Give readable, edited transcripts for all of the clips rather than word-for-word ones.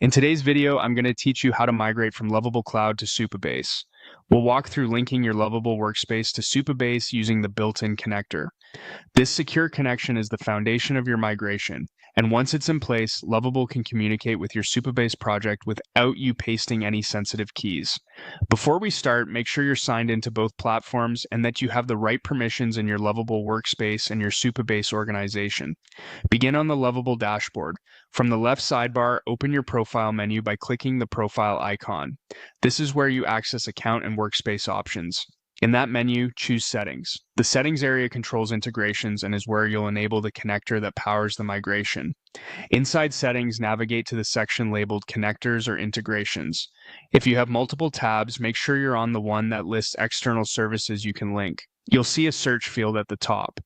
In today's video, I'm going to teach you how to migrate from Lovable Cloud to Supabase. We'll walk through linking your Lovable workspace to Supabase using the built-in connector. This secure connection is the foundation of your migration, and once it's in place, Lovable can communicate with your Supabase project without you pasting any sensitive keys. Before we start, make sure you're signed into both platforms and that you have the right permissions in your Lovable workspace and your Supabase organization. Begin on the Lovable dashboard. From the left sidebar, open your profile menu by clicking the profile icon. This is where you access account and workspace options. In that menu, choose Settings. The Settings area controls integrations and is where you'll enable the connector that powers the migration. Inside Settings, navigate to the section labeled Connectors or Integrations. If you have multiple tabs, make sure you're on the one that lists external services you can link. You'll see a search field at the top.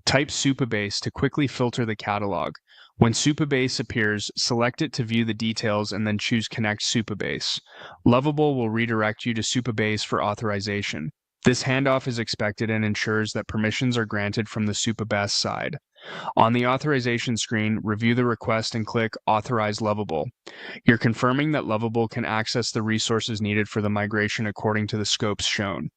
Type Supabase to quickly filter the catalog. When Supabase appears, select it to view the details and then choose Connect Supabase. Lovable will redirect you to Supabase for authorization. This handoff is expected and ensures that permissions are granted from the Supabase side. On the authorization screen, review the request and click Authorize Lovable. You're confirming that Lovable can access the resources needed for the migration according to the scopes shown.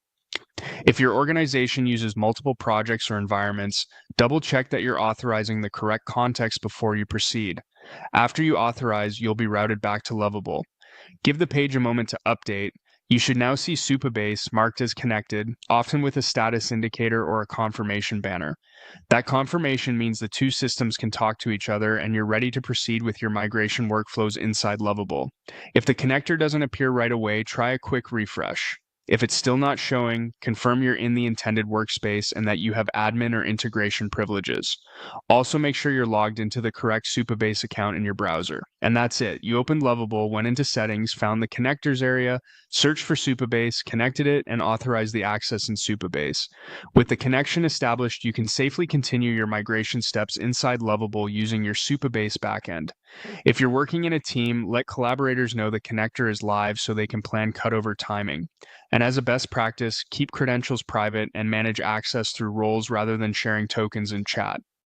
If your organization uses multiple projects or environments, double-check that you're authorizing the correct context before you proceed. After you authorize, you'll be routed back to Lovable. Give the page a moment to update. You should now see Supabase marked as connected, often with a status indicator or a confirmation banner. That confirmation means the two systems can talk to each other and you're ready to proceed with your migration workflows inside Lovable. If the connector doesn't appear right away, try a quick refresh. If it's still not showing, confirm you're in the intended workspace and that you have admin or integration privileges. Also, make sure you're logged into the correct Supabase account in your browser. And that's it. You opened Lovable, went into Settings, found the Connectors area, searched for Supabase, connected it, and authorized the access in Supabase. With the connection established, you can safely continue your migration steps inside Lovable using your Supabase backend. If you're working in a team, let collaborators know the connector is live so they can plan cutover timing. And as a best practice, keep credentials private and manage access through roles rather than sharing tokens in chat.